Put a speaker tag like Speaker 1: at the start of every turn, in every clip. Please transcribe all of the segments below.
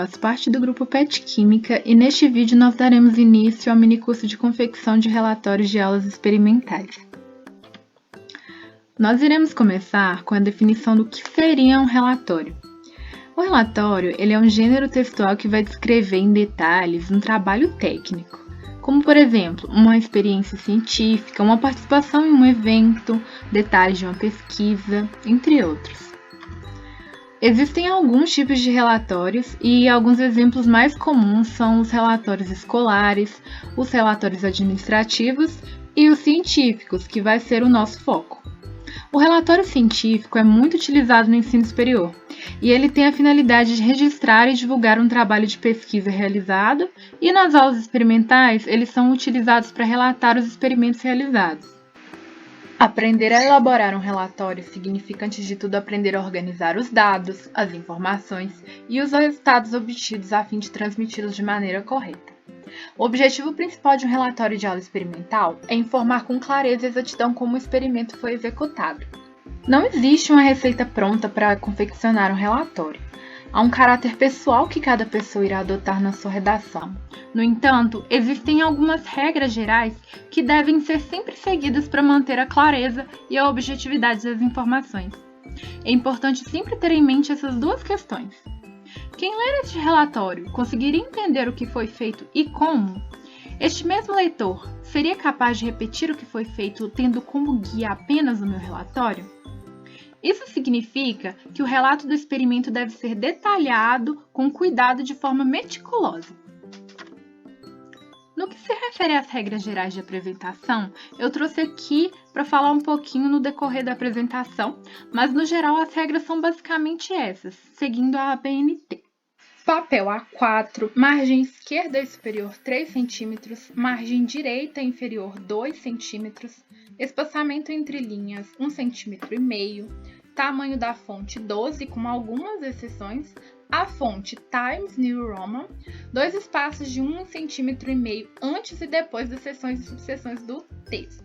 Speaker 1: faço parte do grupo PET Química e neste vídeo nós daremos início ao minicurso de confecção de relatórios de aulas experimentais. Nós iremos começar com a definição do que seria um relatório. O relatório ele é um gênero textual que vai descrever em detalhes um trabalho técnico, como por exemplo, uma experiência científica, uma participação em um evento, detalhes de uma pesquisa, entre outros. Existem alguns tipos de relatórios e alguns exemplos mais comuns são os relatórios escolares, os relatórios administrativos e os científicos, que vai ser o nosso foco. O relatório científico é muito utilizado no ensino superior e ele tem a finalidade de registrar e divulgar um trabalho de pesquisa realizado, e nas aulas experimentais eles são utilizados para relatar os experimentos realizados. Aprender a elaborar um relatório significa, antes de tudo, aprender a organizar os dados, as informações e os resultados obtidos a fim de transmiti-los de maneira correta. O objetivo principal de um relatório de aula experimental é informar com clareza e exatidão como o experimento foi executado. Não existe uma receita pronta para confeccionar um relatório. Há um caráter pessoal que cada pessoa irá adotar na sua redação. No entanto, existem algumas regras gerais que devem ser sempre seguidas para manter a clareza e a objetividade das informações. É importante sempre ter em mente essas duas questões. Quem ler este relatório conseguiria entender o que foi feito e como? Este mesmo leitor seria capaz de repetir o que foi feito tendo como guia apenas o meu relatório? Isso significa que o relato do experimento deve ser detalhado, com cuidado, de forma meticulosa. No que se refere às regras gerais de apresentação, eu trouxe aqui para falar um pouquinho no decorrer da apresentação, mas no geral as regras são basicamente essas, seguindo a ABNT. Papel A4, margem esquerda e superior 3 cm, margem direita e inferior 2 cm, espaçamento entre linhas 1,5 cm, tamanho da fonte 12 com algumas exceções, a fonte Times New Roman, 2 espaços de 1,5 cm antes e depois das seções e subseções do texto.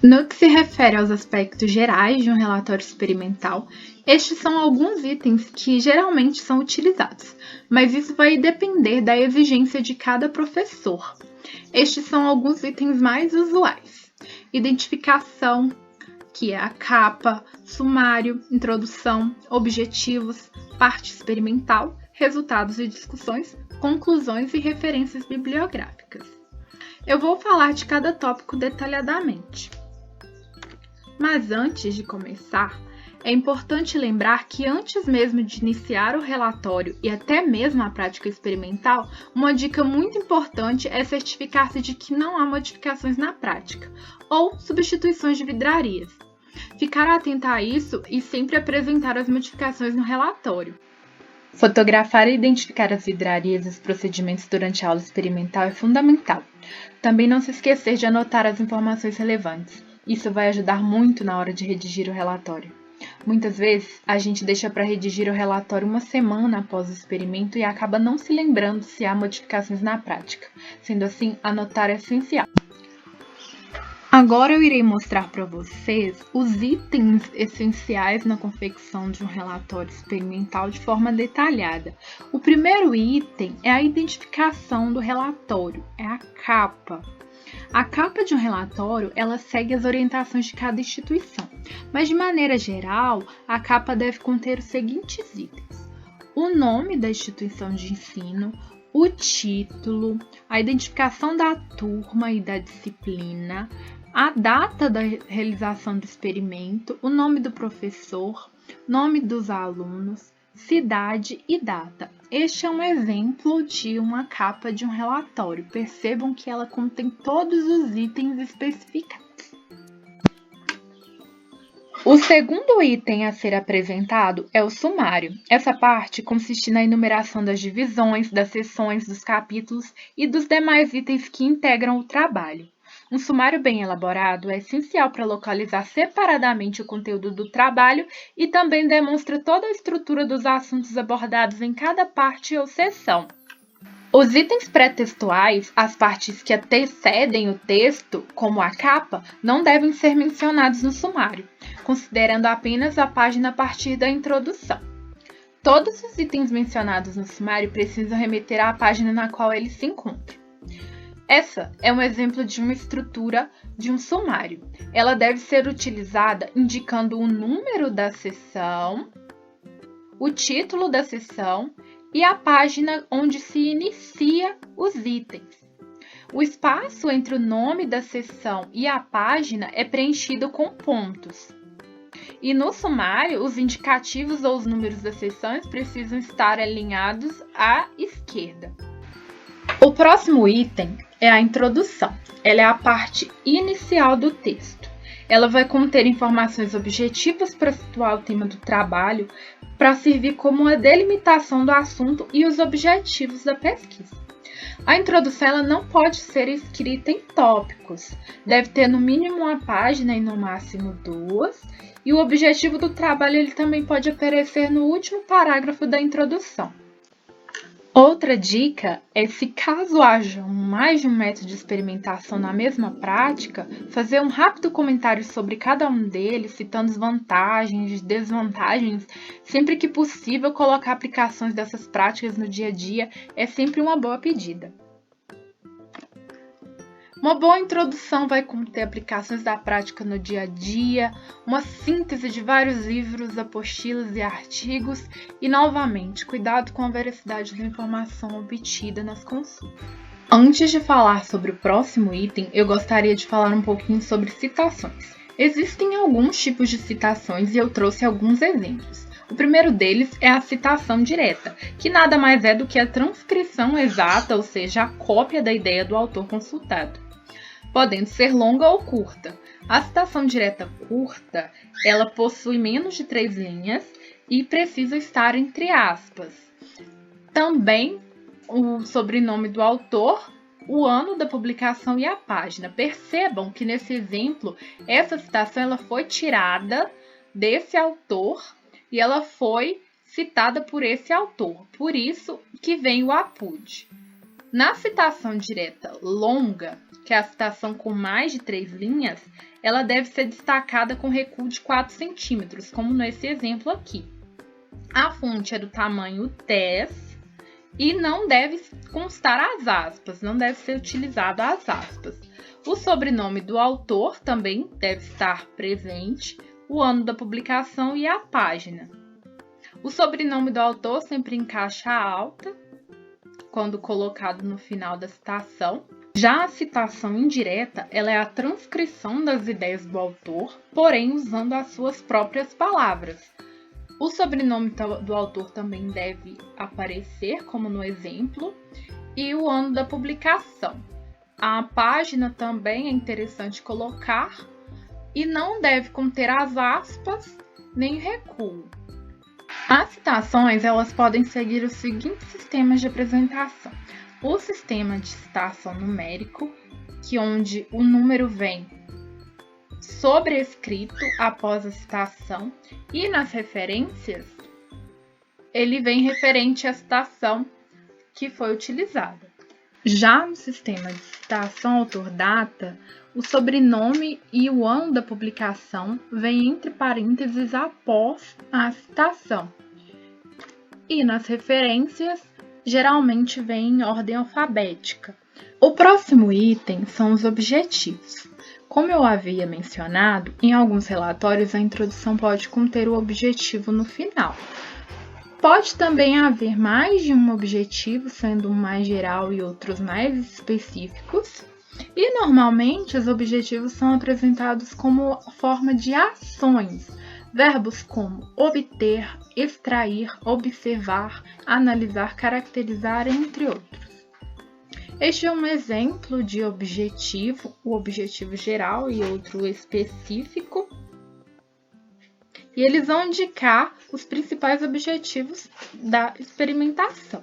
Speaker 1: No que se refere aos aspectos gerais de um relatório experimental, estes são alguns itens que geralmente são utilizados, mas isso vai depender da exigência de cada professor. Estes são alguns itens mais usuais: identificação, que é a capa, sumário, introdução, objetivos, parte experimental, resultados e discussões, conclusões e referências bibliográficas. Eu vou falar de cada tópico detalhadamente. Mas antes de começar, é importante lembrar que antes mesmo de iniciar o relatório e até mesmo a prática experimental, uma dica muito importante é certificar-se de que não há modificações na prática ou substituições de vidrarias. Ficar atento a isso e sempre apresentar as modificações no relatório. Fotografar e identificar as vidrarias e os procedimentos durante a aula experimental é fundamental. Também não se esquecer de anotar as informações relevantes. Isso vai ajudar muito na hora de redigir o relatório. Muitas vezes, a gente deixa para redigir o relatório uma semana após o experimento e acaba não se lembrando se há modificações na prática. Sendo assim, anotar é essencial. Agora eu irei mostrar para vocês os itens essenciais na confecção de um relatório experimental de forma detalhada. O primeiro item é a identificação do relatório, é a capa. A capa de um relatório, ela segue as orientações de cada instituição, mas de maneira geral, a capa deve conter os seguintes itens: o nome da instituição de ensino, o título, a identificação da turma e da disciplina, a data da realização do experimento, o nome do professor, nome dos alunos, cidade e data. Este é um exemplo de uma capa de um relatório. Percebam que ela contém todos os itens especificados. O segundo item a ser apresentado é o sumário. Essa parte consiste na enumeração das divisões, das seções, dos capítulos e dos demais itens que integram o trabalho. Um sumário bem elaborado é essencial para localizar separadamente o conteúdo do trabalho e também demonstra toda a estrutura dos assuntos abordados em cada parte ou seção. Os itens pré-textuais, as partes que antecedem o texto, como a capa, não devem ser mencionados no sumário, considerando apenas a página a partir da introdução. Todos os itens mencionados no sumário precisam remeter à página na qual eles se encontram. Essa é um exemplo de uma estrutura de um sumário. Ela deve ser utilizada indicando o número da seção, o título da seção e a página onde se inicia os itens. O espaço entre o nome da seção e a página é preenchido com pontos. E no sumário, os indicativos ou os números das seções precisam estar alinhados à esquerda. O próximo item é a introdução. Ela é a parte inicial do texto. Ela vai conter informações objetivas para situar o tema do trabalho, para servir como uma delimitação do assunto e os objetivos da pesquisa. A introdução ela não pode ser escrita em tópicos. Deve ter no mínimo uma página e no máximo 2. E o objetivo do trabalho ele também pode aparecer no último parágrafo da introdução. Outra dica é, se caso haja mais de um método de experimentação na mesma prática, fazer um rápido comentário sobre cada um deles, citando as vantagens e desvantagens. Sempre que possível, colocar aplicações dessas práticas no dia a dia é sempre uma boa pedida. Uma boa introdução vai conter aplicações da prática no dia a dia, uma síntese de vários livros, apostilas e artigos e, novamente, cuidado com a veracidade da informação obtida nas consultas. Antes de falar sobre o próximo item, eu gostaria de falar um pouquinho sobre citações. Existem alguns tipos de citações e eu trouxe alguns exemplos. O primeiro deles é a citação direta, que nada mais é do que a transcrição exata, ou seja, a cópia da ideia do autor consultado, podendo ser longa ou curta. A citação direta curta, ela possui menos de 3 linhas e precisa estar entre aspas. Também o sobrenome do autor, o ano da publicação e a página. Percebam que nesse exemplo, essa citação ela foi tirada desse autor e ela foi citada por esse autor. Por isso que vem o APUD. Na citação direta longa, que é a citação com mais de 3 linhas, ela deve ser destacada com recuo de 4 centímetros, como nesse exemplo aqui. A fonte é do tamanho 10 e não deve constar as aspas, não deve ser utilizado as aspas. O sobrenome do autor também deve estar presente, o ano da publicação e a página. O sobrenome do autor sempre em caixa alta, quando colocado no final da citação. Já a citação indireta, ela é a transcrição das ideias do autor, porém usando as suas próprias palavras. O sobrenome do autor também deve aparecer, como no exemplo, e o ano da publicação. A página também é interessante colocar e não deve conter as aspas nem recuo. As citações elas podem seguir os seguintes sistemas de apresentação. O sistema de citação numérico, onde o número vem sobrescrito após a citação, e nas referências, ele vem referente à citação que foi utilizada. Já no sistema de citação autor-data, o sobrenome e o ano da publicação vêm entre parênteses após a citação. E nas referências, geralmente vem em ordem alfabética. O próximo item são os objetivos. Como eu havia mencionado, em alguns relatórios a introdução pode conter o objetivo no final. Pode também haver mais de um objetivo, sendo um mais geral e outros mais específicos. E normalmente os objetivos são apresentados como forma de ações. Verbos como obter, extrair, observar, analisar, caracterizar, entre outros. Este é um exemplo de objetivo, o objetivo geral e outro específico. E eles vão indicar os principais objetivos da experimentação.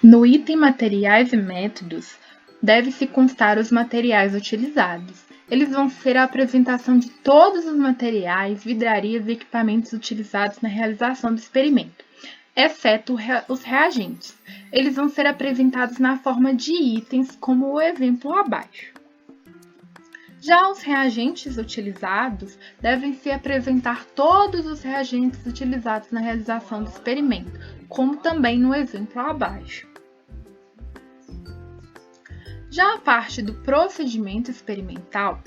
Speaker 1: No item materiais e métodos, deve-se constar os materiais utilizados. Eles vão ser a apresentação de todos os materiais, vidrarias e equipamentos utilizados na realização do experimento, exceto os reagentes. Eles vão ser apresentados na forma de itens, como o exemplo abaixo. Já os reagentes utilizados devem se apresentar todos os reagentes utilizados na realização do experimento, como também no exemplo abaixo. Já a parte do procedimento experimental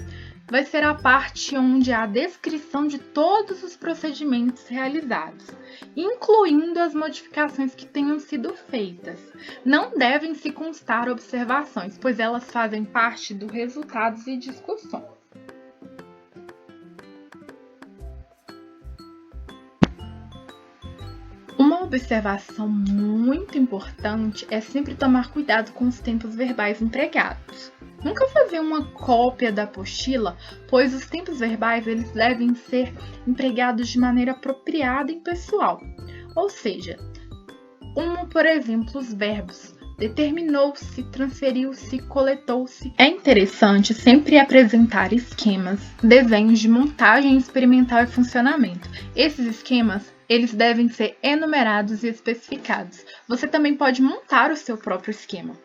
Speaker 1: vai ser a parte onde há a descrição de todos os procedimentos realizados, incluindo as modificações que tenham sido feitas. Não devem se constar observações, pois elas fazem parte dos resultados e discussões. Uma observação muito importante é sempre tomar cuidado com os tempos verbais empregados. Nunca fazer uma cópia da apostila, pois os tempos verbais eles devem ser empregados de maneira apropriada e pessoal. Ou seja, como por exemplo os verbos determinou-se, transferiu-se, coletou-se. É interessante sempre apresentar esquemas, desenhos de montagem experimental e funcionamento. Esses esquemas eles devem ser enumerados e especificados. Você também pode montar o seu próprio esquema.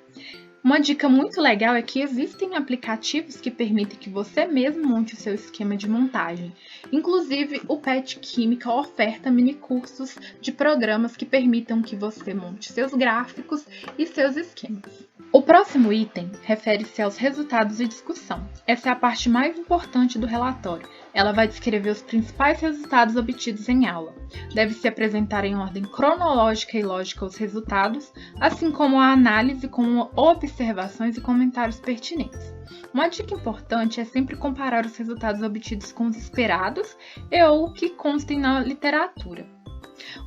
Speaker 1: Uma dica muito legal é que existem aplicativos que permitem que você mesmo monte o seu esquema de montagem. Inclusive, o PET Química oferta minicursos de programas que permitam que você monte seus gráficos e seus esquemas. O próximo item refere-se aos resultados de discussão. Essa é a parte mais importante do relatório. Ela vai descrever os principais resultados obtidos em aula. Deve-se apresentar em ordem cronológica e lógica os resultados, assim como a análise com observações e comentários pertinentes. Uma dica importante é sempre comparar os resultados obtidos com os esperados e ou que constem na literatura.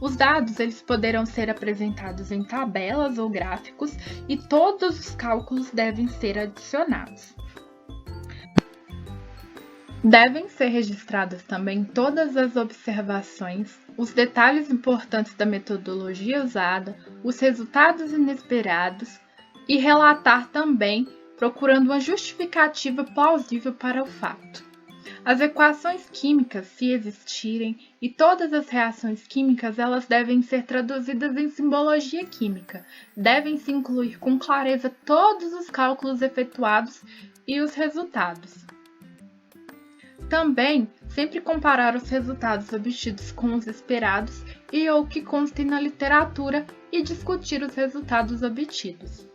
Speaker 1: Os dados eles poderão ser apresentados em tabelas ou gráficos e todos os cálculos devem ser adicionados. Devem ser registradas também todas as observações, os detalhes importantes da metodologia usada, os resultados inesperados e relatar também procurando uma justificativa plausível para o fato. As equações químicas, se existirem, e todas as reações químicas, elas devem ser traduzidas em simbologia química. Devem-se incluir com clareza todos os cálculos efetuados e os resultados. Também, sempre comparar os resultados obtidos com os esperados e ou que constem na literatura e discutir os resultados obtidos.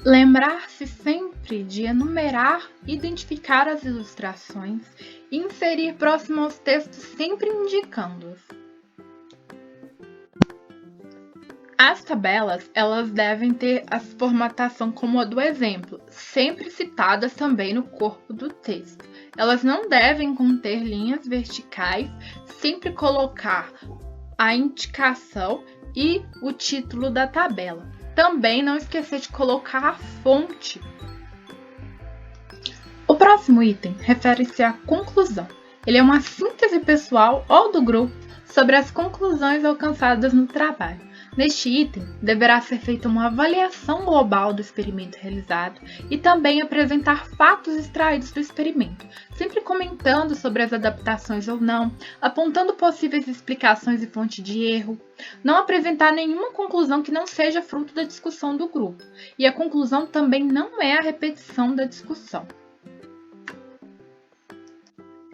Speaker 1: Lembrar-se sempre de enumerar, identificar as ilustrações e inserir próximo aos textos, sempre indicando-os. As tabelas, elas devem ter a formatação como a do exemplo, sempre citadas também no corpo do texto. Elas não devem conter linhas verticais, sempre colocar a indicação e o título da tabela. Também não esquecer de colocar a fonte. O próximo item refere-se à conclusão. Ele é uma síntese pessoal ou do grupo sobre as conclusões alcançadas no trabalho. Neste item, deverá ser feita uma avaliação global do experimento realizado e também apresentar fatos extraídos do experimento, sempre comentando sobre as adaptações ou não, apontando possíveis explicações e fonte de erro. Não apresentar nenhuma conclusão que não seja fruto da discussão do grupo, e a conclusão também não é a repetição da discussão.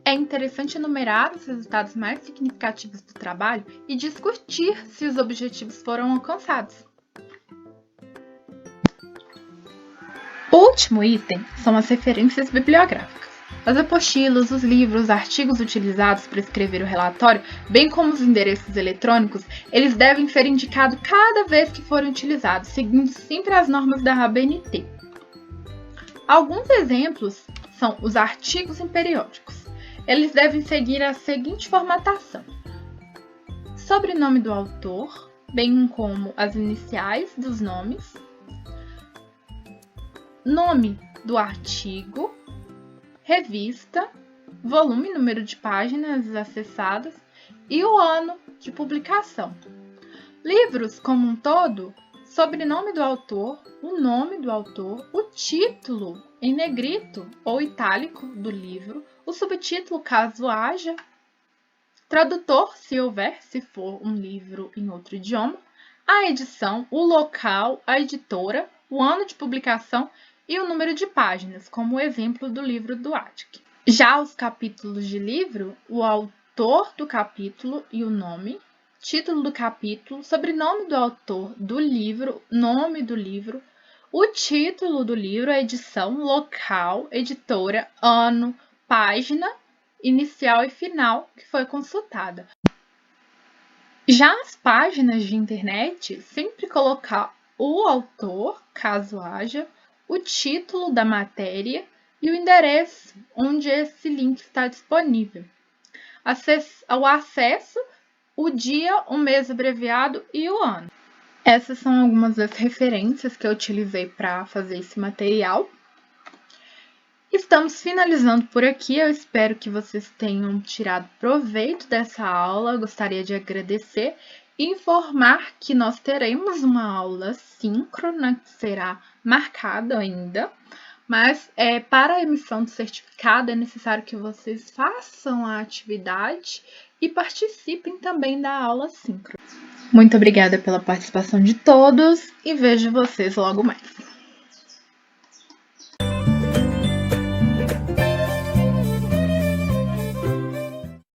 Speaker 1: É interessante enumerar os resultados mais significativos do trabalho e discutir se os objetivos foram alcançados. O último item são as referências bibliográficas. As apostilas, os livros, artigos utilizados para escrever o relatório, bem como os endereços eletrônicos, eles devem ser indicados cada vez que forem utilizados, seguindo sempre as normas da ABNT. Alguns exemplos são os artigos em periódicos. Eles devem seguir a seguinte formatação: sobrenome do autor, bem como as iniciais dos nomes, nome do artigo, revista, volume, número de páginas acessadas e o ano de publicação. Livros como um todo, sobrenome do autor, o nome do autor, o título em negrito ou itálico do livro, o subtítulo caso haja, tradutor se houver, se for um livro em outro idioma, a edição, o local, a editora, o ano de publicação e o número de páginas, como o exemplo do livro do Attic. Já os capítulos de livro, o autor do capítulo e o nome, título do capítulo, sobrenome do autor do livro, nome do livro, o título do livro, a edição, local, editora, ano, página, inicial e final que foi consultada. Já as páginas de internet, sempre colocar o autor, caso haja, o título da matéria e o endereço onde esse link está disponível. O acesso, o dia, o mês abreviado e o ano. Essas são algumas das referências que eu utilizei para fazer esse material. Estamos finalizando por aqui. Eu espero que vocês tenham tirado proveito dessa aula. Gostaria de agradecer e informar que nós teremos uma aula síncrona que será marcada ainda, mas para a emissão do certificado é necessário que vocês façam a atividade e participem também da aula síncrona. Muito obrigada pela participação de todos e vejo vocês logo mais.